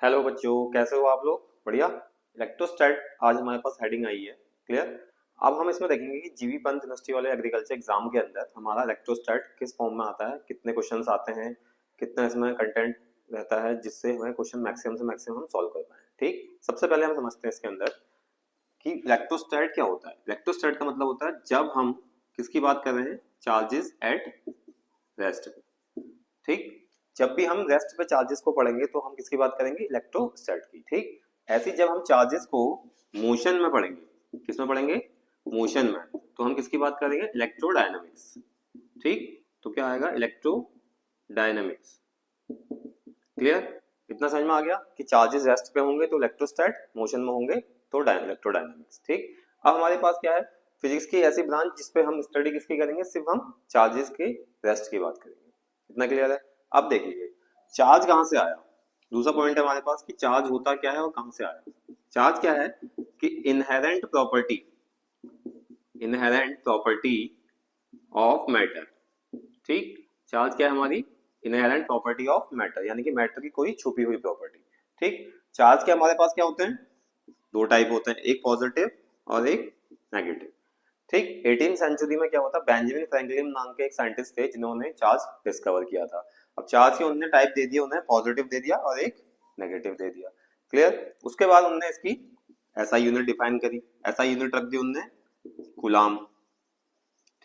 Hello बच्चों, कैसे हो आप लोग? बढ़िया। इलेक्ट्रोस्टैट आज हमारे पास हेडिंग आई है। क्लियर। अब हम इसमें देखेंगे कि जीवी पंत यूनिवर्सिटी वाले एग्रीकल्चर एग्जाम के अंदर हमारा इलेक्ट्रोस्टैट किस फॉर्म में आता है, कितने क्वेश्चंस आते हैं, कितना इसमें कंटेंट रहता है जिससे हमें क्वेश्चन मैक्सिमम से मैक्सिमम हम सॉल्व कर पाए। ठीक। सबसे पहले हम समझते हैं इसके अंदर कि इलेक्ट्रोस्टैट क्या होता है। इलेक्ट्रोस्टैट का मतलब होता है जब हम किसकी बात कर रहे हैं, चार्जेस एट रेस्ट। ठीक। जब भी हम रेस्ट पे चार्जेस को पढ़ेंगे तो हम किसकी बात करेंगे, इलेक्ट्रोस्टैट की। ठीक। ऐसे जब हम चार्जेस को मोशन में पढ़ेंगे, किस में पढ़ेंगे, मोशन में, तो हम किसकी बात करेंगे, इलेक्ट्रोडायनामिक्स। ठीक। तो क्या आएगा, इलेक्ट्रोडायनामिक्स। क्लियर। इतना समझ में आ गया कि चार्जेस रेस्ट पे होंगे तो इलेक्ट्रोस्टैट, मोशन में होंगे तो इलेक्ट्रोडायनामिक्स। ठीक। अब हमारे पास क्या है, फिजिक्स की ऐसी ब्रांच जिसपे हम स्टडी किसकी करेंगे, सिर्फ हम चार्जेस के रेस्ट की बात करेंगे। इतना क्लियर है। अब देखिए चार्ज कहां से आया। दूसरा पॉइंट है हमारे पास कि चार्ज होता क्या है और कहां से आया। चार्ज क्या है कि इनहेरेंट प्रॉपर्टी ऑफ मैटर। ठीक। चार्ज क्या है, हमारी इनहेरेंट प्रॉपर्टी ऑफ मैटर, यानी कि मैटर की कोई छुपी हुई प्रॉपर्टी। ठीक। चार्ज के हमारे पास क्या होते हैं, दो टाइप होते हैं, एक पॉजिटिव और एक नेगेटिव। ठीक। 18वीं सेंचुरी में क्या होता, बेंजामिन फ्रैंकलिन नाम के एक साइंटिस्ट थे जिन्होंने चार्ज डिस्कवर किया था। अब चार्ज के उन्होंने टाइप दे दिया, उन्हें पॉजिटिव दे दिया और एक नेगेटिव दे दिया। क्लियर। उसके बाद उन्होंने इसकी ऐसा यूनिट डिफाइन करी, ऐसा यूनिट रख दी उन्होंने, गुलाम।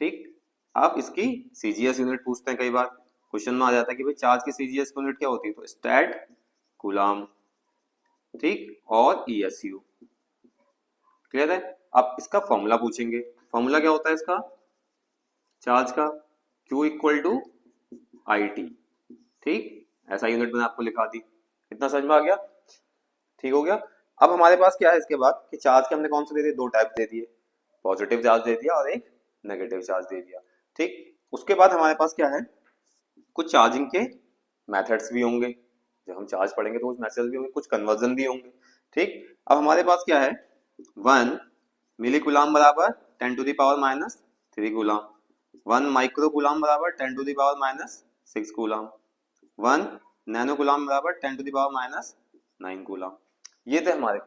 ठीक। अब इसकी सीजीएस यूनिट पूछते हैं, कई बार क्वेश्चन में आ जाता है कि भाई चार्ज की सीजीएस यूनिट क्या होती है, तो स्टैट गुलाम। ठीक। और ईएसयू। क्लियर है। अब इसका फॉर्मूला पूछेंगे, फॉर्मूला क्या होता है इसका, चार्ज का, Q equal to I T. ठीक। ऐसा यूनिट मैंने आपको लिखा दी। इतना समझ में आ गया, ठीक हो गया। अब हमारे पास क्या है इसके बाद कि चार्ज के हमने कौन से दे दिए, दो टाइप दे दिए, पॉजिटिव चार्ज दे दिया और एक नेगेटिव चार्ज दे दिया। ठीक। उसके बाद हमारे पास क्या है, कुछ चार्जिंग के मेथड्स भी होंगे, जब हम चार्ज पढ़ेंगे तो कुछ मेथड्स भी होंगे, कुछ कन्वर्जन भी होंगे। ठीक। अब हमारे पास क्या है, 1 मिली गुलाम बराबर 10⁻³ गुलाम, 1 माइक्रो गुलाम बराबर 10⁻⁻6 गुलाम, 1 नैनो गुलाम बराबर 10⁻⁻9 गुलाम। ये थे हमारे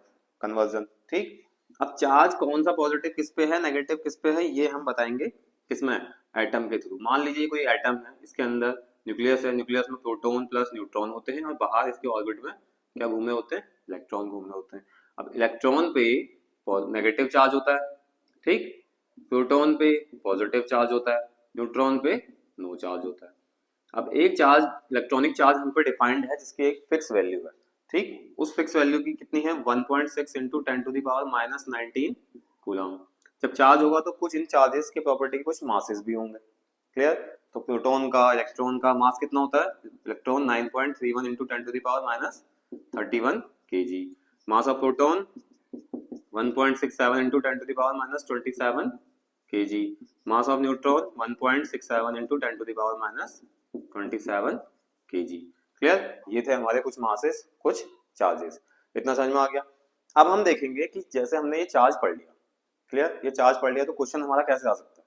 कन्वर्जन। ठीक। अब चार्ज कौन सा पॉजिटिव किस पे है, नेगेटिव किस पे है, ये हम बताएंगे किसमें, एटम के थ्रू। मान लीजिए कोई एटम है, इसके अंदर न्यूक्लियस है, न्यूक्लियस में प्रोटॉन प्लस न्यूट्रॉन होते हैं और बाहर इसके ऑर्बिट में क्या घूमे होते हैं, इलेक्ट्रॉन घूमे होते हैं। अब इलेक्ट्रॉन पे नेगेटिव चार्ज होता है, ठीक, प्रोटॉन पे पॉजिटिव चार्ज होता है, न्यूट्रॉन पे नो चार्ज होता है। अब एक चार्ज, इलेक्ट्रॉनिक चार्ज हम पे डिफाइंड है जिसकी एक फिक्स वैल्यू है। ठीक। उस फिक्स वैल्यू की कितनी है, 1.6 इंटू 10⁻⁻19 कूलम। जब चार्ज होगा तो कुछ इन चार्जेस के प्रॉपर्टी के कुछ मासेस भी होंगे। क्लियर। तो प्रोटॉन का, इलेक्ट्रॉन का मास कितना होता है, electron 9.31 into 10⁻⁻31 kg, mass of proton 1.67 into 10⁻⁻27 kg, mass of neutron 1.67 into 10⁻⁻27 kg। Clear. ये थे हमारे कुछ मासेस, कुछ चार्जेस। इतना समझ में आ गया। अब हम देखेंगे कि जैसे हमने ये चार्ज पढ़ लिया, क्लियर, ये चार्ज पढ़ लिया तो क्वेश्चन हमारा कैसे आ सकता है।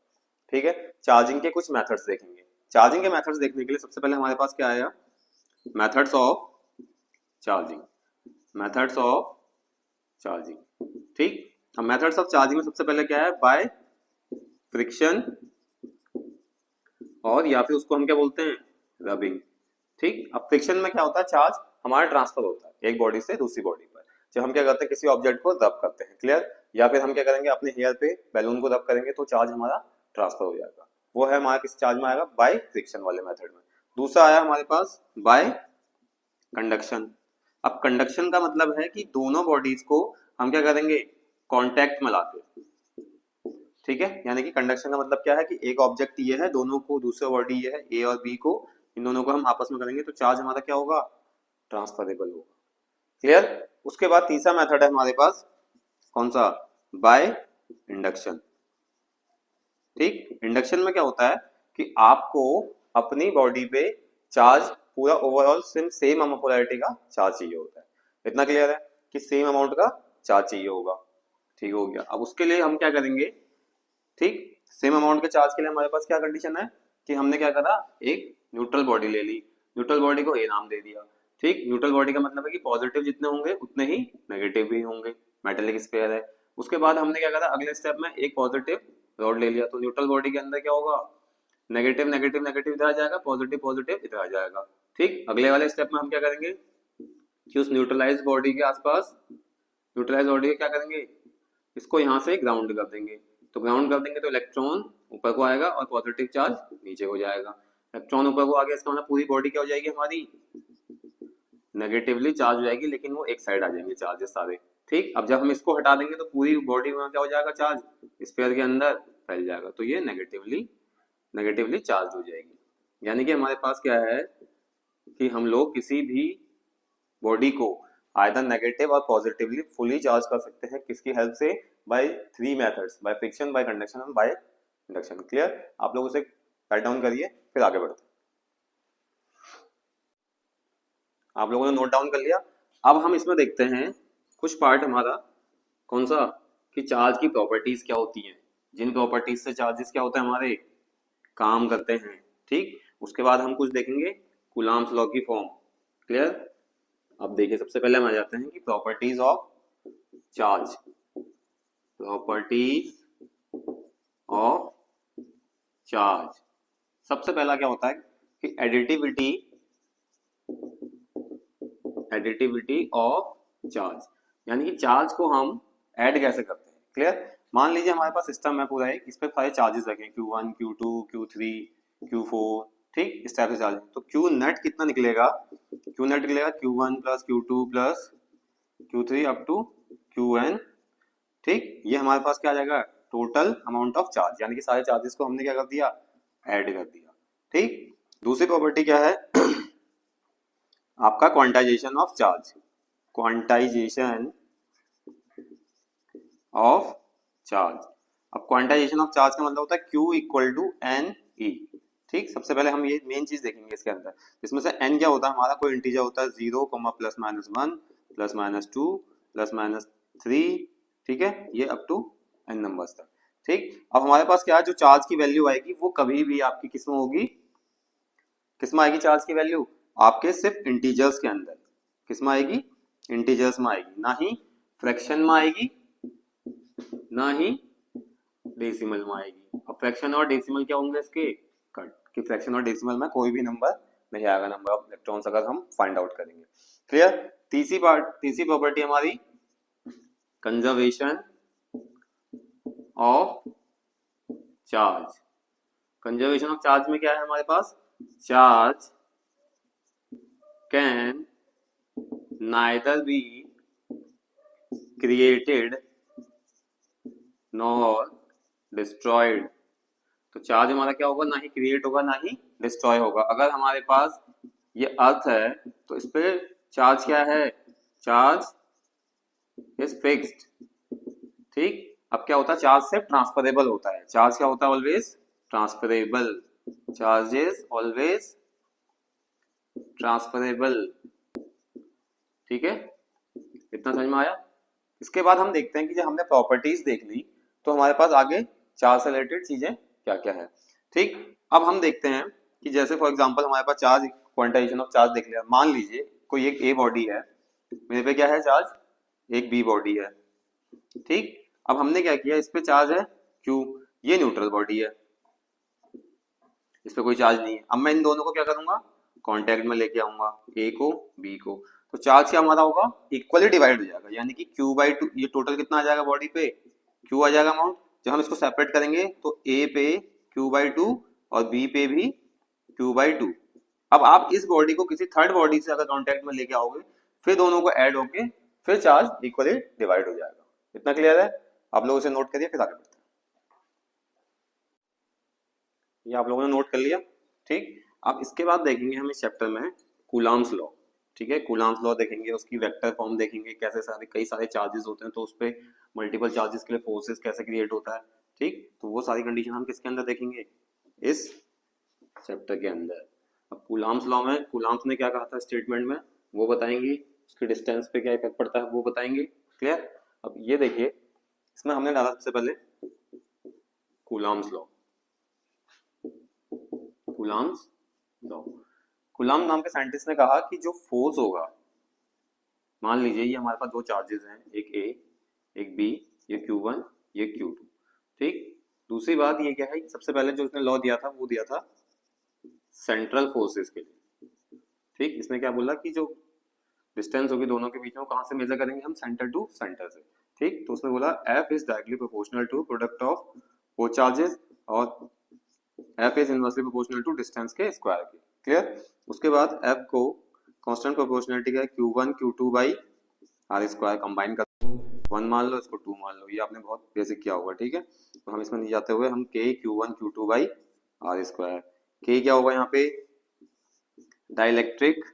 ठीक है। चार्जिंग के कुछ मेथड्स देखेंगे। चार्जिंग के मेथड्स देखने के लिए सबसे पहले हमारे पास क्या आया, methods of charging, methods of charging. ठीक। अब मेथड्स ऑफ चार्जिंग में सबसे पहले क्या है, बाय फ्रिक्शन, और या फिर उसको हम क्या बोलते हैं, रबिंग। ठीक। अब फ्रिक्शन में क्या होता है, चार्ज हमारा ट्रांसफर होता है एक बॉडी से दूसरी बॉडी पर, जब हम क्या करते हैं, किसी ऑब्जेक्ट को रब करते हैं। क्लियर। या फिर हम क्या करेंगे, अपने हेयर पे बैलून को रब करेंगे तो चार्ज हमारा ट्रांसफर हो जाएगा। वो है हमारा किस चार्ज में आएगा, बाय फ्रिक्शन वाले मेथड में। दूसरा आया हमारे पास बाय कंडक्शन। अब कंडक्शन का मतलब है कि दोनों बॉडीज को हम क्या करेंगे, कांटेक्ट में लाते हैं। ठीक है। यानी कि कंडक्शन का मतलब क्या है कि एक ऑब्जेक्ट ये है, दोनों को, दूसरा बॉडी ये है ए और बी को, इन दोनों को हम आपस में करेंगे तो चार्ज हमारा क्या होगा, ट्रांसफरेबल होगा। क्लियर। उसके बाद तीसरा मेथड है हमारे पास, कौन सा, बाय इंडक्शन। ठीक। इंडक्शन में क्या होता है कि आपको अपनी बॉडी पे चार्ज पूरा ओवरऑल सेम अमाउंट पोलैरिटी का चार्ज चाहिए होता है। इतना क्लियर है कि सेम अमाउंट का चार्ज चाहिए होगा। ठीक हो गया। अब उसके लिए हम क्या करेंगे, ठीक, सेम अमाउंट के चार्ज के लिए हमारे पास क्या कंडीशन है कि हमने क्या करा, एक न्यूट्रल बॉडी ले ली, न्यूट्रल बॉडी को ए नाम दे दिया, ठीक, न्यूट्रल बॉडी का मतलब है कि पॉजिटिव जितने होंगे उतने ही नेगेटिव भी होंगे, मेटेलिक स्फीयर है। उसके बाद हमने क्या करा, अगले स्टेप में एक पॉजिटिव रॉड ले लिया, तो न्यूट्रल बॉडी के अंदर क्या होगा, नेगेटिव नेगेटिव नेगेटिव इधर आ जाएगा, पॉजिटिव पॉजिटिव इधर आ जाएगा। ठीक, अगले वाले स्टेप में हम क्या करेंगे कि उस न्यूट्रलाइज बॉडी के आसपास, न्यूट्रलाइज बॉडी क्या करेंगे, इसको यहाँ से ग्राउंड कर देंगे। तो ग्राउंड कर देंगे तो इलेक्ट्रॉन ऊपर को आएगा और पॉजिटिव चार्ज नीचे हो जाएगा। इलेक्ट्रॉन ऊपर को आ गया, इसका मतलब पूरी बॉडी क्या हो जाएगी हमारी, नेगेटिवली चार्ज हो जाएगी, लेकिन वो एक साइड आ जाएंगे चार्जेस सारे। ठीक, अब जब हम इसको हटा देंगे तो पूरी बॉडी में क्या हो जाएगा, चार्ज स्फीयर के अंदर फैल जाएगा, तो ये नेगेटिवली चार्ज हो जाएगी। यानी कि हमारे पास क्या है कि हम लोग किसी भी बॉडी को आइदर नेगेटिव और पॉजिटिवली फुली चार्ज कर सकते हैं, किसकी हेल्प से, by 3 methods, by friction, by conduction और बाय इंडक्शन। क्लियर, आप लोग उसे राइट डाउन करिए, फिर आगे बढ़ते हैं। आप लोगों ने नोट डाउन कर लिया। अब हम इसमें देखते हैं कुछ पार्ट हमारा, कौन सा, कि चार्ज की प्रॉपर्टीज क्या होती हैं, जिन प्रॉपर्टीज से चार्जेस क्या होते हैं हमारे, काम करते हैं। ठीक, उसके बाद हम कुछ देखेंगे कूलम्ब्स लॉ की फॉर्म। क्लियर, अब देखिए सबसे पहले हम आ जाते हैं कि properties of charge, properties of charge. सबसे पहला क्या होता है कि एडिटिविटी ऑफ चार्ज, यानी कि चार्ज को हम ऐड कैसे करते हैं। क्लियर, मान लीजिए हमारे पास सिस्टम है पूरा एक, इस पे सारे चार्जेस रखे, Q1 Q2 Q3 Q4, ठीक, इस टाइप से चार्ज। तो Q नेट कितना निकलेगा, Q नेट निकलेगा Q1 plus Q2 plus Q3 up to Qn। ठीक, ये हमारे पास क्या आ जाएगा, टोटल अमाउंट ऑफ चार्ज, यानी कि सारे चार्जेस को हमने क्या कर दिया, ऐड कर दिया। ठीक, दूसरी प्रॉपर्टी क्या है आपका, quantisation of charge, quantisation of charge. अब क्वांटाइजेशन ऑफ चार्ज का मतलब होता है Q equal to N E. ठीक, सबसे पहले हम ये मेन चीज देखेंगे इसके अंदर, इसमें से n क्या होता है हमारा, कोई इंटीजर होता है 0, plus minus 1 plus minus 2 plus minus 3, ठीक है, ये अप टू n नंबर्स तक। ठीक, अब हमारे पास क्या है, जो चार्ज की वैल्यू आएगी वो कभी भी आपकी किस में होगी, किस में आएगी चार्ज की वैल्यू, आपके सिर्फ इंटीजर्स के अंदर, किस में आएगी, इंटीजर्स में आएगी, ना ही फ्रैक्शन में आएगी, ना ही डेसिमल में आएगी। अब फ्रैक्शन और डेसिमल क्या होंगे इसके, कट, कि फ्रैक्शन और डेसिमल में कोई भी नंबर नहीं आएगा, नंबर ऑफ इलेक्ट्रॉन्स अगर हम फाइंड आउट करेंगे। क्लियर, तीसरी प्रॉपर्टी हमारी conservation of charge. Conservation of charge में क्या है हमारे पास, charge can neither be created nor destroyed. तो चार्ज हमारा क्या होगा, ना ही क्रिएट होगा ना ही डिस्ट्रॉय होगा। अगर हमारे पास ये अर्थ है तो इस पे चार्ज क्या है, चार्ज इज फिक्स्ड। ठीक, अब क्या होता है, चार्ज से ट्रांसफरेबल होता है, चार्ज क्या होता है, always transferable, charge is always transferable. ठीक है, इतना समझ में आया। इसके बाद हम देखते हैं कि जब हमने प्रॉपर्टीज देख ली तो हमारे पास आगे चार्ज से रिलेटेड चीजें क्या क्या है। ठीक, अब हम देखते हैं कि जैसे फॉर एग्जांपल हमारे पास चार्ज, क्वांटाइजेशन ऑफ चार्ज देख लिया। मान लीजिए कोई एक ए बॉडी है, मेरे पे क्या है चार्ज, एक बी बॉडी है। ठीक, अब हमने क्या किया, इस पे चार्ज है Q, ये न्यूट्रल बॉडी है, इस पे कोई चार्ज नहीं है। अब मैं इन दोनों को क्या करूंगा, कांटेक्ट में लेके आऊंगा, ए को बी को, तो चार्ज क्या हमारा होगा, इक्वली डिवाइड हो जाएगा, यानी कि Q/2, ये टोटल कितना आ जाएगा बॉडी पे, Q आ जाएगा अमाउंट। जब हम इसको सेपरेट करेंगे तो A पे Q/2 और B पे भी Q/2। अब आप इस बॉडी को किसी थर्ड बॉडी से अगर कांटेक्ट में लेके आओगे, फिर दोनों को ऐड होके फिर चार्ज इक्वली डिवाइड हो जाएगा। इतना क्लियर है, आप लोग इसे नोट करिए, फिर आगे बढ़ते हैं। ये आप लोगों ने नोट कर लिया। ठीक, अब इसके बाद देखेंगे हम इस चैप्टर में कूलम्ब्स लॉ। ठीक है, कूलम्ब्स लॉ देखेंगे, उसकी वेक्टर फॉर्म देखेंगे, कैसे कई सारे चार्जेस होते हैं तो उस पर मल्टीपल चार्जेस के लिए फोर्सेस कैसे क्रिएट होता है। ठीक, तो वो सारी कंडीशन हम किसके अंदर देखेंगे, इस चैप्टर के अंदर। अब कूलम्ब्स लॉ में कूलम्ब्स ने क्या कहा था स्टेटमेंट में, वो बताएंगे, उसके डिस्टेंस पे क्या इफेक्ट पड़ता है वो बताएंगे। क्लियर, अब ये देखिए, इसमें हमने डाला सबसे पहले Coulomb's law. Coulomb's law, coulomb नाम के साइंटिस्ट ने कहा कि जो फोर्स होगा, मान लीजिए ये हमारे पास दो चार्जेस हैं, एक ए एक बी, ये Q1 ये Q2, ठीक। दूसरी बात ये क्या है, सबसे पहले जो उसने लॉ दिया था वो दिया था सेंट्रल फोर्सेस के लिए, ठीक। इसमें क्या बोला कि जो डिस्टेंस होगी दोनों के बीच में वो कहाँ से मेजर करेंगे हम, सेंटर टू सेंटर से, ठीक। तो उसमें बोला F is directly proportional to product of वो चार्जेस और F is inversely proportional to distance के स्क्वायर के, क्लियर। उसके बाद F को कांस्टेंट प्रोपोर्शनलिटी का Q1 Q2 by R square combine कर 1 मान लो, इसको 2 मान लो, ये आपने बहुत बेसिक किया होगा, ठीक है। तो हम इसमें नहीं जाते हुए हम K Q1 Q2 by R square, K क्या होगा यहाँ पे, डाइलेक्ट्रिक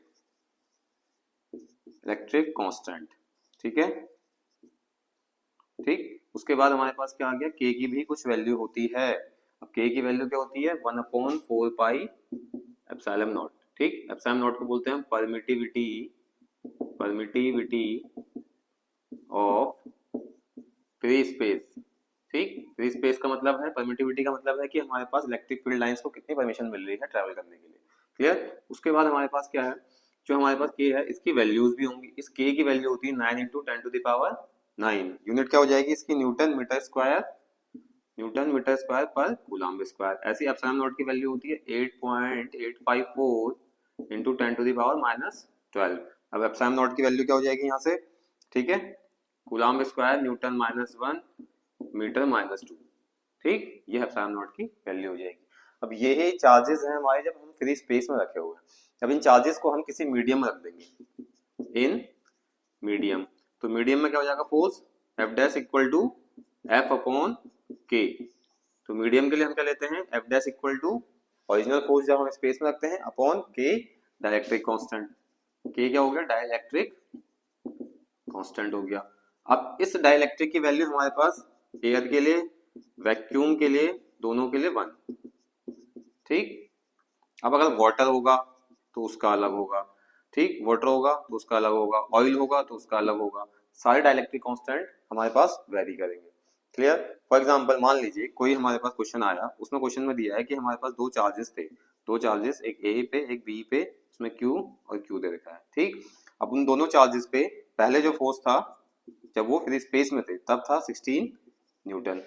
इलेक्ट्रिक कांस्टेंट, ठीक है, ठीक। उसके बाद हमारे पास क्या आ गया, K की भी कुछ वैल्यू होती है। अब K की वैल्यू क्या होती है, 1/4 पाई एप्सिलॉन नॉट, ठीक। एप्सिलॉन नॉट को बोलते हैं permittivity, permittivity of free space, ठीक। फ्री स्पेस का मतलब है, परमिटिविटी का मतलब है कि हमारे पास इलेक्ट्रिक फील्ड लाइंस को कितनी परमिशन मिल रही है ट्रैवल करने के लिए, क्लियर। उसके बाद हमारे पास क्या है, जो हमारे पास K है इसकी वैल्यूज भी होंगी। इस K की वैल्यू होती है 9 × 10⁹ यूनिट क्या हो जाएगी इसकी, newton metre square, newton metre square पर कूलम्ब स्क्वायर। ऐसी एप्सिलॉन नॉट की वैल्यू होती है 8.854 × 10⁻12। अब एप्सिलॉन नॉट की वैल्यू क्या हो जाएगी यहाँ से, ठीक है, कूलम्ब स्क्वायर न्यूटन -1 मीटर -2, ठीक। ये एप्सिलॉन नॉट की वैल्यू हो जाएगी। अब ये ही चार्जेस हैं हमारे जब हम फ्री स्पेस में रखे हुए हैं। अब इन चार्जेस को हम किसी मीडियम में रख देंगे, इन मीडियम, तो मीडियम में क्या हो जाएगा, force F dash equal to F upon K। तो मीडियम के लिए हम क्या लेते हैं, F dash equal to original force जब हम स्पेस में रखते हैं upon K dielectric constant. K क्या हो गया, डाइलेक्ट्रिक कांस्टेंट हो गया। अब इस डाइलेक्ट्रिक की वैल्यू हमारे पास एयर के लिए, वैक्यूम के लिए, दोनों के लिए 1, ठीक। अब अगर वाटर होगा तो उसका अलग होगा, ठीक, वाटर होगा तो उसका अलग होगा, ऑयल होगा तो उसका अलग होगा। सारे डाइलेक्ट्रिक कांस्टेंट हमारे पास वेरी करेंगे, क्लियर। फॉर एग्जांपल मान लीजिए कोई हमारे पास क्वेश्चन आया, उसमें क्वेश्चन में दिया है कि हमारे पास दो चार्जेस थे, दो चार्जेस, एक ए पे एक बी पे, उसमें Q और Q दे रखा है, ठीक। अब उन दोनों चार्जेस पे पहले जो फोर्स था जब वो फ्री स्पेस में थे तब था 16 न्यूटन,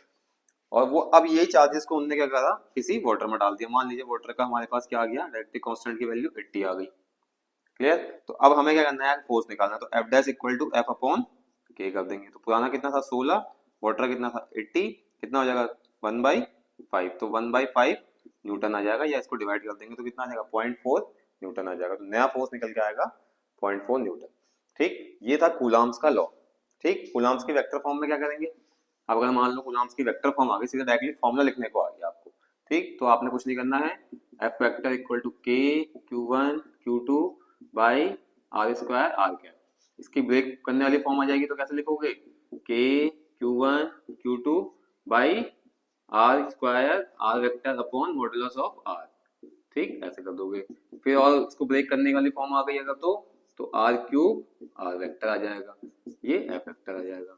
और वो अब यही चार्जेस को उन्होंने क्या करा, किसी वाटर में डाल दिया। मान लीजिए वाटर का हमारे पास क्या आ गया, डायरेक्ट्रिक कांस्टेंट की वैल्यू 80 आ गई, क्लियर। तो अब हमें क्या करना है, फोर्स निकालना, तो F dash equal to F upon K कर देंगे। तो पुराना कितना था 16, वाटर कितना था 80, कितना हो जाएगा 1/5, तो 1/5 न्यूटन आ जाएगा, या इसको डिवाइड कर देंगे तो कितना आ जाएगा 0.4 न्यूटन आ जाएगा। तो नया फोर्स निकल के आएगा 0.4 न्यूटन, ठीक। ये था कूलम्ब्स का लॉ, ठीक। कूलम्ब्स के वेक्टर फॉर्म में क्या करेंगे, अब अगर मान लो कूलम्ब्स की वेक्टर फॉर्म आ गई, सीधा डायरेक्टली फॉर्मूला लिखने को आ गया आपको, ठीक। तो आपने कुछ नहीं करना है, F vector equal to K Q1 Q2 by R square R cap. इसकी ब्रेक करने वाली फॉर्म आ जाएगी तो कैसे लिखोगे, K Q1 Q2 by R square R vector upon modulus of R, ठीक, ऐसे कर दोगे। फिर और इसको ब्रेक करने वाली फॉर्म आ गई अगर तो आर क्यूब आर वेक्टर आ जाएगा, ये एफ वेक्टर आ जाएगा।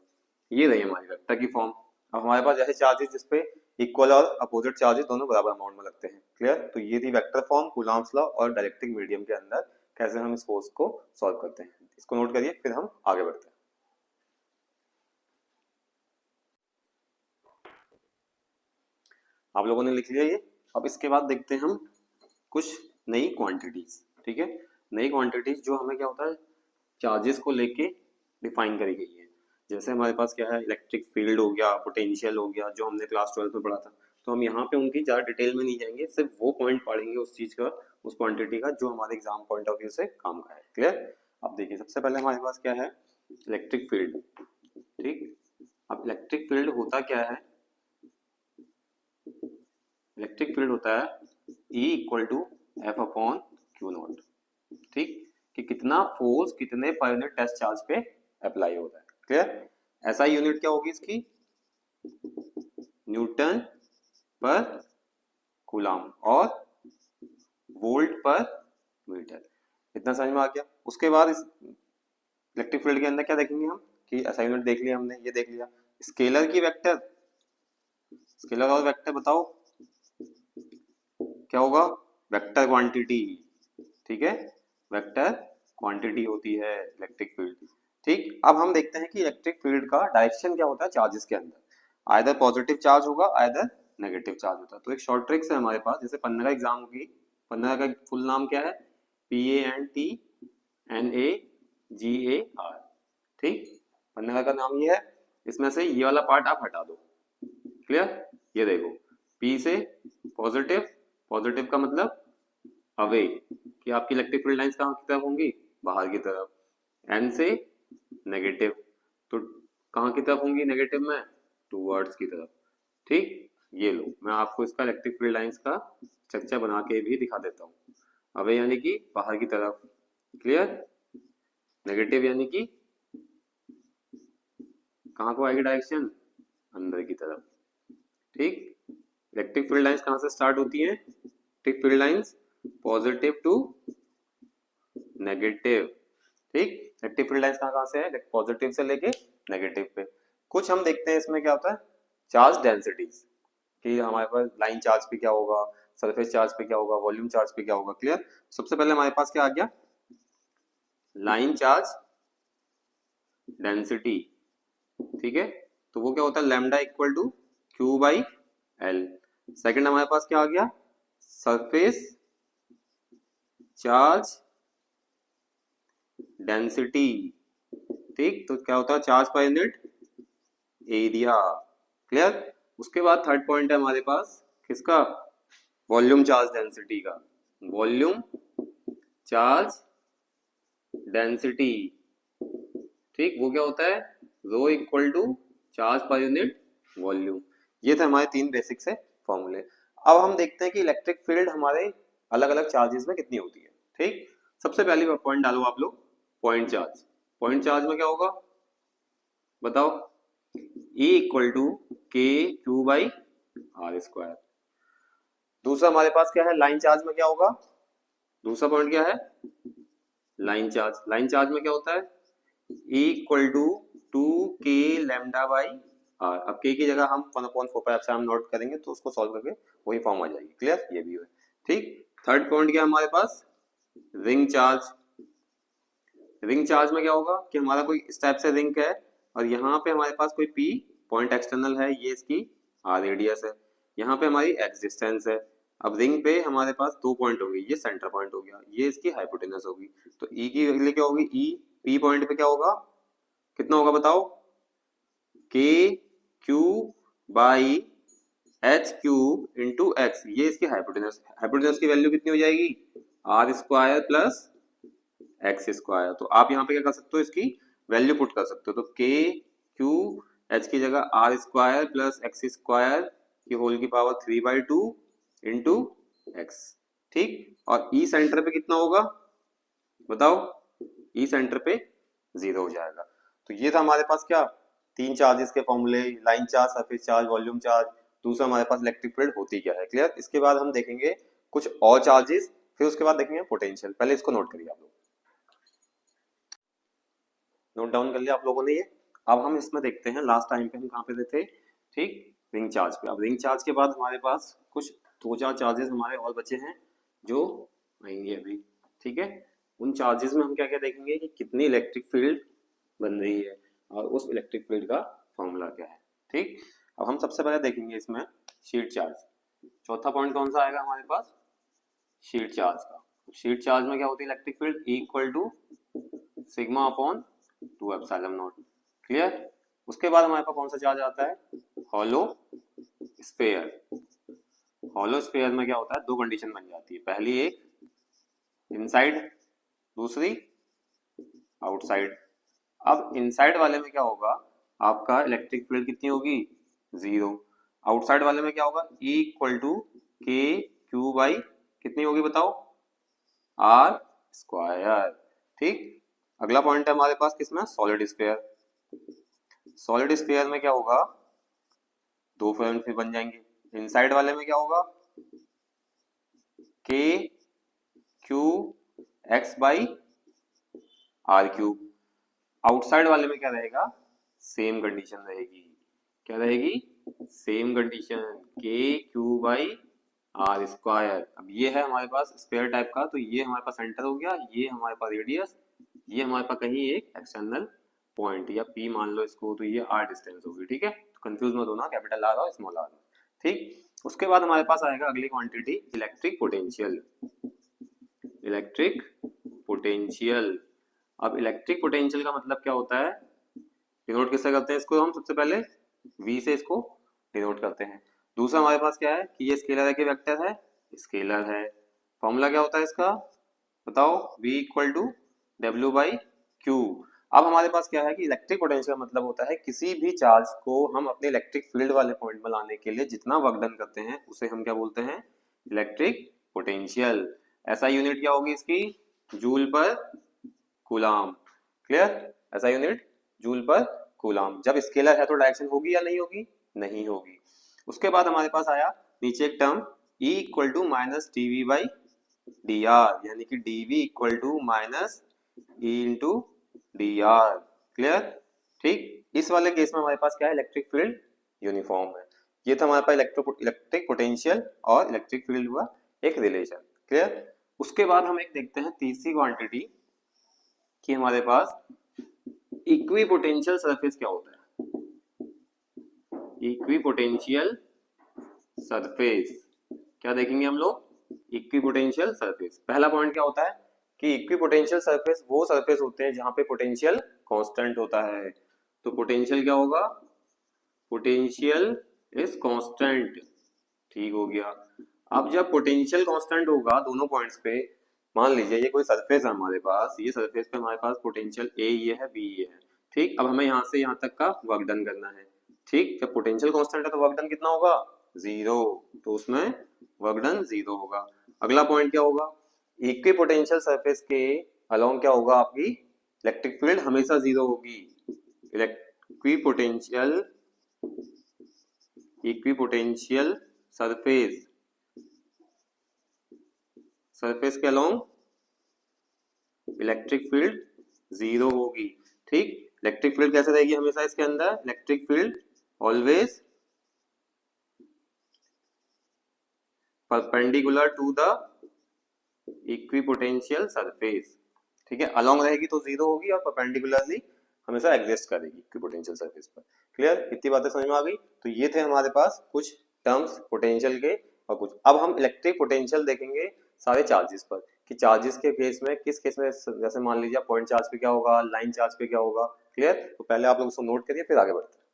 ये रही हमारी वेक्टर की फॉर्म। अब हमारे पास ऐसे चार्जेस जिसपे इक्वल और अपोजिट चार्जेस दोनों बराबर अमाउंट में लगते हैं, क्लियर। तो ये थी वेक्टर फॉर्म कूलम्ब्स लॉ और डाइलेक्ट्रिक मीडियम के अंदर कैसे हम इस फोर्स को सॉल्व करते हैं। इसको नोट करिए, फिर हम आगे बढ़ते हैं। आप लोगों ने लिख लिया ये। अब इसके बाद देखते हैं हम कुछ नई क्वांटिटीज, ठीक है। नई क्वांटिटीज जो हमें क्या होता है, चार्जेस को लेके डिफाइन करी गई है। जैसे हमारे पास क्या है, इलेक्ट्रिक फील्ड हो गया, पोटेंशियल हो गया, जो हमने क्लास 12 में पढ़ा था। तो हम यहाँ पे उनकी ज़्यादा डिटेल में नहीं जाएंगे, सिर्फ वो पॉइंट पढ़ेंगे उस चीज़ का, उस क्वांटिटी का जो हमारे एग्जाम पॉइंट ऑफ व्यू से काम का है, क्लियर। अब देखिए सबसे पहले हमारे पास क्या है, इलेक्ट्रिक फील्ड, ठीक। अब इलेक्ट्रिक फील्ड होता क्या है, इलेक्ट्रिक फील्ड होता है E equal to F upon Q nought, ठीक, कि कितना फोर्स कितने पर यूनिट टेस्ट चार्ज पे अप्लाई होता है, क्लियर। ऐसा यूनिट क्या होगी इसकी, न्यूटन पर कूलम और वोल्ट पर मीटर। इतना समझ में आ गया। उसके बाद इस इलेक्ट्रिक फील्ड के अंदर क्या देखेंगे हम, कि ऐसा यूनिट देख लिया हमने, ये देख लिया। स्केलर की वेक्टर, स्केलर और वेक्टर बताओ क्या होगा, वेक्टर क्वांटिटी, ठीक है, वेक्टर क्वांटिटी होती है इलेक्ट्रिक फील्ड। ठीक, अब हम देखते हैं कि इलेक्ट्रिक फील्ड का डायरेक्शन क्या होता है चार्जेस के अंदर, आइदर पॉजिटिव चार्ज होगा आइदर नेगेटिव चार्ज होता है। तो एक शॉर्ट ट्रिक्स है हमारे पास, जैसे 15 का एग्जाम होगी, 15 का फुल नाम क्या है, PANTNAGAR। ठीक, 15 का नाम ये है, इसमें से ये वाला पार्ट आप हटा दो। क्लियर, ये देखो, P से पॉजिटिव, पॉजिटिव का मतलब अवे, कि आपकी इलेक्ट्रिक फील्ड लाइंस कहाँ की तरफ होंगी, बाहर की तरफ। N से नेगेटिव, तो कहाँ की तरफ होंगी नेगेटिव में, टूवर्ड्स की तरफ। ठीक, ये लो, मैं आपको इसका इलेक्ट्रिक फील्ड लाइंस का स्ट्रक्चर बना के भी दिखा देता हूँ। अवे यानी कि बाहर की तरफ, क्लियर, नेगेटिव यानी कि कहाँ को आएगी डायरेक्शन, अंदर की तरफ। ठीक, इलेक्ट्रिक फील्ड लाइंस कहाँ से स्टार्ट होती हैं, electric field lines positive to negative. ठीक, इलेक्ट्रिक फील्ड लाइंस कहाँ से है, पॉजिटिव से लेके नेगेटिव पे। कुछ हम देखते हैं इसमें क्या होता है, चार्ज डेंसिटीज, कि हमारे पास लाइन चार्ज पे क्या होगा, सरफेस चार्ज पे क्या होगा, वॉल्यूम चार्ज पे क्या होगा। क्लियर, सबसे पहले हमारे पास क्या आ गया, लाइन चार्ज डेंसिटी। ठीक है, तो वो क्या होता है, lambda equal to Q by L. Second हमारे पास क्या आ गया, सरफेस चार्ज डेंसिटी। ठीक, तो क्या होता है, चार्ज पर यूनिट एरिया। क्लियर, उसके बाद थर्ड पॉइंट है हमारे पास किसका, वॉल्यूम चार्ज डेंसिटी का, वॉल्यूम चार्ज डेंसिटी। ठीक, वो क्या होता है, रो इक्वल टू चार्ज पर यूनिट वॉल्यूम। ये थे हमारे तीन बेसिक से फॉर्मूले। अब हम देखते हैं कि इलेक्ट्रिक फील्ड हमारे अलग अलग चार्जेस में कितनी होती है। ठीक, सबसे पहले पॉइंट डालो आप लोग, पॉइंट चार्ज। पॉइंट चार्ज में क्या होगा बताओ, E इक्वल टू के क्यू बाई आर स्क्वायर। दूसरा हमारे पास क्या है, लाइन चार्ज में क्या होगा, दूसरा पॉइंट क्या है, लाइन चार्ज। लाइन चार्ज में क्या होता है, E equal to 2k lambda by R. अब k की जगह हम 1/4 हम नोट करेंगे तो उसको सॉल्व करके वही फॉर्म आ जाएगी। क्लियर, ये भी है। ठीक, थर्ड पॉइंट क्या हमारे पास, रिंग चार्ज। रिंग चार्ज में क्या होगा कि हमारा कोई इस टाइप से रिंग है और यहाँ पे हमारे पास कोई P पॉइंट एक्सटर्नल है, ये इसकी R रेडियस है, यहाँ पे हमारी X डिस्टेंस है। अब रिंग पे हमारे पास 2 पॉइंट होंगे, ये सेंटर पॉइंट हो गया, ये इसकी हाइपोटेनस होगी। तो E की वैल्यू क्या होगी, E P पॉइंट पे क्या होगा, कितना होगा बताओ, K Q by H cube into X, ये इसकी हाइपोटेनस। हाइपोटेनस की वैल्यू कितनी हो जाएगी, R square plus X square. तो आप यहाँ पे क्या कर सकते हो, इसकी वैल्यू पुट कर सकते हो। तो के क्यू एच की जगह R square plus X square की होल की पावर 3/2 इंटू एक्स। ठीक, और ई सेंटर पे कितना होगा बताओ, ई सेंटर पे 0 हो जाएगा। तो ये था हमारे पास क्या, तीन चार्जेस के फॉर्मूले, line charge, surface charge, volume charge. दूसरा हमारे पास इलेक्ट्रिक फील्ड होती क्या है। क्लियर, इसके बाद हम देखेंगे कुछ और चार्जेस, फिर उसके बाद देखेंगे पोटेंशियल। पहले इसको नोट करिए आप लोग, नोट डाउन कर लिया आप लोगों ने ये। अब हम इसमें देखते हैं, लास्ट टाइम पे हम कहाँ पे थे, ठीक, रिंग चार्ज पे। अब रिंग चार्ज के बाद हमारे पास कुछ 2-4 चार्जेस हमारे और बचे हैं जो आएंगे अभी। ठीक है, उन चार्जेस में हम क्या क्या देखेंगे कि कितनी इलेक्ट्रिक फील्ड बन रही है और उस इलेक्ट्रिक फील्ड का फॉर्मूला क्या है। ठीक, अब हम सबसे पहले देखेंगे इसमें शीट चार्ज। चौथा पॉइंट कौन सा आएगा हमारे पास, शीट चार्ज का। शीट चार्ज में क्या होती है, electric field equal to sigma upon 2 epsilon nought. Clear, उसके बाद हमारे पास कौन सा चार्ज आता है, हॉलो स्फीयर। हॉलो स्फीयर में क्या होता है, दो कंडीशन बन जाती है, पहली एक इनसाइड, दूसरी आउटसाइड। अब इनसाइड वाले में क्या होगा, आपका इलेक्ट्रिक फील्ड कितनी होगी, 0। आउटसाइड वाले में क्या होगा, E इक्वल टू के क्यू बाई कितनी होगी बताओ, आर स्क्वायर। ठीक, अगला पॉइंट है हमारे पास किसमें, सॉलिड स्फीयर। सॉलिड स्फीयर में क्या होगा, दो पॉइंट फिर बन जाएंगे। इनसाइड वाले में क्या होगा, K Q X by R cube. Outside वाले में क्या रहेगा, सेम कंडीशन रहेगी। क्या रहेगी, same condition, K Q by R square. अब ये है हमारे पास स्क्वायर टाइप का, तो ये हमारे पास सेंटर हो गया, ये हमारे पास रेडियस, ये हमारे पास कहीं एक एक्सटर्नल पॉइंट या पी मान लो इसको, तो ये आर डिस्टेंस होगी। ठीक है, तो कंफ्यूज मत होना कैपिटल आर और स्मॉल आर। ठीक, उसके बाद हमारे पास आएगा अगली quantity electric potential. Electric potential, अब इलेक्ट्रिक पोटेंशियल का मतलब क्या होता है, डिनोट किससे करते हैं इसको, हम सबसे पहले V से इसको डिनोट करते हैं। दूसरा हमारे पास क्या है कि ये स्केलर है कि वेक्टर है, स्केलर है। फॉर्मूला क्या होता है इसका बताओ, V equal to W by Q. अब हमारे पास क्या है कि इलेक्ट्रिक पोटेंशियल का मतलब होता है किसी भी चार्ज को हम अपने इलेक्ट्रिक फील्ड वाले पॉइंट में लाने के लिए जितना वर्क डन करते हैं उसे हम क्या बोलते हैं, इलेक्ट्रिक पोटेंशियल। ऐसा यूनिट क्या होगी इसकी, जूल पर कूलाम। क्लियर, ऐसा यूनिट जूल पर कूलाम। जब स्केलर है तो डायरेक्शन होगी या नहीं होगी, नहीं होगी। उसके बाद हमारे पास आया नीचे एक term E equal to minus D V by D R, यानी कि D V equal to minus E into D R. Clear, ठीक, इस वाले केस में हमारे पास क्या है, इलेक्ट्रिक फील्ड यूनिफॉर्म है। ये था हमारे पास इलेक्ट्रिक पोटेंशियल और इलेक्ट्रिक फील्ड हुआ एक रिलेशन। क्लियर, उसके बाद हम एक देखते हैं तीसरी क्वांटिटी कि हमारे पास इक्विपोटेंशियल सरफेस क्या होता है। इक्विपोटेंशियल सरफेस क्या देखेंगे हम लोग, इक्विपोटेंशियल सरफेस। पहला पॉइंट क्या होता है कि इक्विपोटेंशियल सरफेस वो सरफेस होते हैं जहां पे पोटेंशियल कांस्टेंट होता है। तो पोटेंशियल क्या होगा, पोटेंशियल इज कांस्टेंट। ठीक हो गया। अब जब पोटेंशियल कांस्टेंट होगा दोनों पॉइंट्स पे, मान लीजिए ये कोई सरफेस है हमारे पास, ये सरफेस पे हमारे पास पोटेंशियल ए ये है, बी ये है। ठीक, अब हमें यहाँ से यहाँ तक का वर्क डन करना है। ठीक, जब पोटेंशियल कांस्टेंट है तो वर्क डन कितना होगा, जीरो, तो उसमें वर्क डन जीरो होगा। अगला पॉइंट क्या होगा, इक्विपोटेंशियल सरफेस के अलोंग क्या होगा, आपकी इलेक्ट्रिक फील्ड हमेशा जीरो होगी। इक्विपोटेंशियल इक्विपोटेंशियल सरफेस, सरफेस के अलोंग इलेक्ट्रिक फील्ड जीरो होगी। ठीक, इलेक्ट्रिक फील्ड कैसे रहेगी हमेशा इसके अंदर, electric field always perpendicular to the equipotential surface. ठीक है, अलोंग रहेगी तो जीरो होगी और परपेंडिकुलरली हमेशा एग्जिस्ट करेगी इक्विपोटेंशियल सरफेस पर। क्लियर, इतनी बातें समझ में आ गई। तो ये थे हमारे पास कुछ टर्म्स पोटेंशियल के और कुछ। अब हम इलेक्ट्रिक पोटेंशियल देखेंगे सारे चार्जेस पर कि चार्जेस के केस में किस केस में, जैसे मान लीजिए पॉइंट चार्ज पे क्या होगा, लाइन चार्ज पे क्या होगा। क्लियर, तो पहले आप लोग उसको नोट करिए फिर आगे बढ़ते हैं।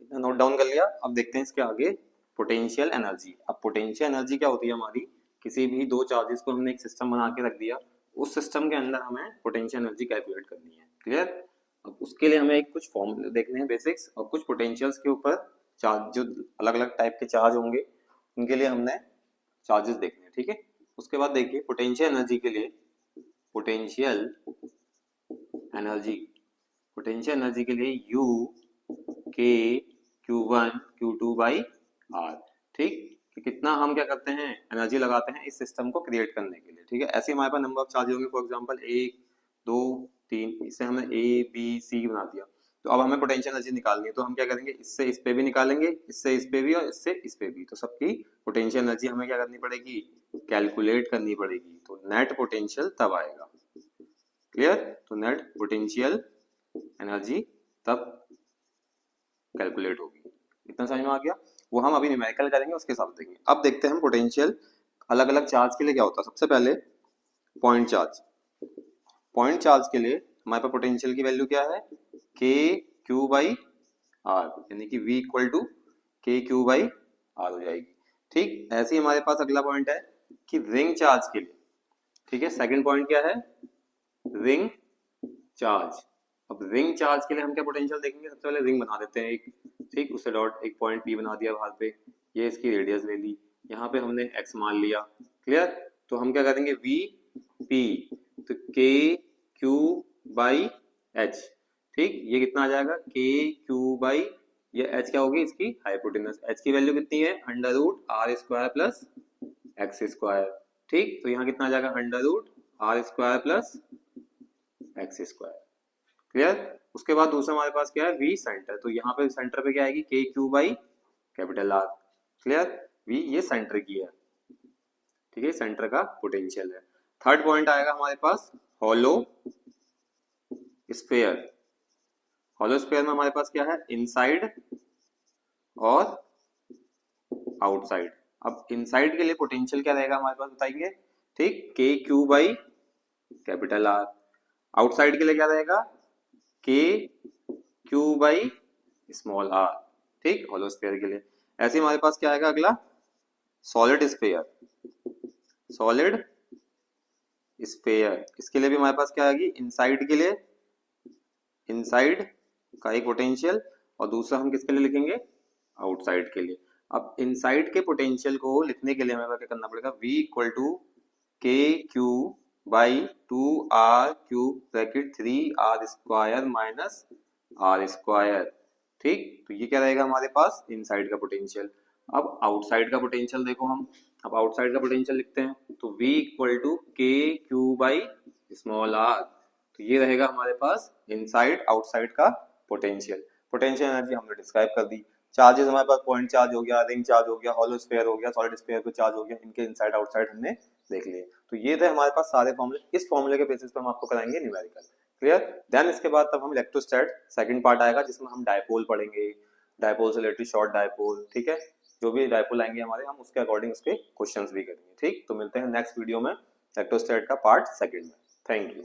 इतना नोट डाउन कर लिया, अब देखते हैं इसके आगे पोटेंशियल एनर्जी। अब पोटेंशियल एनर्जी क्या होती है हमारी, किसी भी दो चार्जेस को हमने एक सिस्टम बना के रख दिया, उस सिस्टम के अंदर हमें पोटेंशियल एनर्जी कैलकुलेट करनी है। क्लियर, अब उसके लिए हमें कुछ फॉर्मूले देखने हैं बेसिक्स, और कुछ पोटेंशियल्स के ऊपर चार्ज जो अलग अलग टाइप के चार्ज होंगे उनके लिए हमने चार्जेस देखने हैं। ठीक है, उसके बाद देखिए पोटेंशियल एनर्जी के लिए, पोटेंशियल एनर्जी, पोटेंशियल एनर्जी के लिए U K Q1 Q2 by R। ठीक, कि कितना हम क्या करते हैं, एनर्जी लगाते हैं इस सिस्टम को क्रिएट करने के लिए। ठीक है, ऐसे हमारे पास नंबर ऑफ चार्ज होंगे, फॉर एग्जांपल 1 2 3, इससे हमने A B C बना दिया। तो अब हमें पोटेंशियल एनर्जी निकालनी है, तो हम क्या करेंगे, इससे इस पे भी निकालेंगे, इससे इस पे भी और इससे इस पे भी। तो सबकी पोटेंशियल एनर्जी हमें क्या करनी पड़ेगी, कैलकुलेट करनी पड़ेगी। तो नेट पोटेंशियल तब आएगा। क्लियर, तो नेट पोटेंशियल एनर्जी तब कैलकुलेट होगी। इतना समझ में आ गया, वो हम अभी न्यूमेरिकल करेंगे उसके साथ देखेंगे। अब देखते हैं हम पोटेंशियल अलग अलग चार्ज के लिए क्या होता है। सबसे पहले पॉइंट चार्ज। पॉइंट चार्ज के लिए हमारे पास पोटेंशियल की वैल्यू क्या है, के क्यू बाई आर, यानी कि V इक्वल टू के क्यू बाई आर हो जाएगी। ठीक, ऐसे ही हमारे पास अगला पॉइंट है कि रिंग चार्ज के लिए। ठीक है, सेकंड पॉइंट क्या है, रिंग चार्ज। अब रिंग चार्ज के लिए हम क्या पोटेंशियल देखेंगे, सबसे पहले रिंग बना देते हैं एक। ठीक, उससे डॉट एक पॉइंट P बना दिया बाहर पे, ये इसकी रेडियस ले ली, यहाँ पे हमने x मान लिया। क्लियर, तो हम क्या करेंगे, V P, तो K Q बाई H। ठीक, ये कितना आ जाएगा, K Q बाई, ये H क्या होगी, इसकी हाइपोटेनस। H की वैल्यू कितनी है, under root R square plus X square. ठीक, तो यहाँ कितना आ जाएगा, under root R square plus X square. Clear, उसके बाद दूसरा हमारे पास क्या है, V सेंटर। तो यहाँ पे सेंटर पे क्या आएगी, K Q by capital R. Clear, V ये सेंटर की है, ठीक है, सेंटर का पोटेंशियल है। थर्ड पॉइंट आएगा हमारे पास हॉलो स्फीयर। हॉलो स्फीयर में हमारे पास क्या है, इनसाइड और आउटसाइड। अब इनसाइड के लिए पोटेंशियल क्या रहेगा हमारे पास बताएंगे, ठीक, के Q by capital are. Outside के लिए क्या रहेगा, के क्यू बाई स्मॉल आर, ठीक, हॉलो स्फीयर के लिए। ऐसे हमारे पास क्या आएगा अगला, सॉलिड स्फीयर। सॉलिड स्फीयर, इसके लिए भी हमारे पास क्या आएगी, इनसाइड के लिए इनसाइड का एक पोटेंशियल और दूसरा हम किसके लिए लिखेंगे, आउटसाइड के लिए। अब इनसाइड के पोटेंशियल को लिखने के लिए हमें क्या करना पड़ेगा, V इक्वल टू के Q by 2r cube bracket 3r square minus r square, ठीक। तो ये क्या रहेगा हमारे पास, इनसाइड का पोटेंशियल। अब आउटसाइड का पोटेंशियल देखो हम, अब आउटसाइड का पोटेंशियल लिखते हैं, तो V इक्वल टू के क्यू बाई स्मॉल r। तो ये रहेगा हमारे पास इनसाइड आउटसाइड का पोटेंशियल। पोटेंशियल एनर्जी हमने डिस्क्राइब कर दी। चार्जेस हमारे पास पॉइंट चार्ज हो गया, रिंग चार्ज हो गया, हॉलो स्फीयर हो गया, सॉलिड स्फीयर को चार्ज हो गया, इनके इनसाइड आउटसाइड हमने देख लिए। तो ये थे हमारे पास सारे फॉर्मूले। इस फॉर्मूले के बेसिस पे हम आपको कराएंगे न्यूमेरिकल। क्लियर, देन इसके बाद तब हम इलेक्ट्रोस्टैट सेकंड पार्ट आएगा जिसमें हम डायपोल पढ़ेंगे, डायपोल से रिलेटेड शॉर्ट डायपोल, ठीक है, जो भी डायपोल आएंगे हमारे, हम उसके अकॉर्डिंग उसके क्वेश्चंस भी करेंगे, ठीक। तो मिलते हैं नेक्स्ट वीडियो में इलेक्ट्रोस्टैट का पार्ट सेकंड में। Thank you.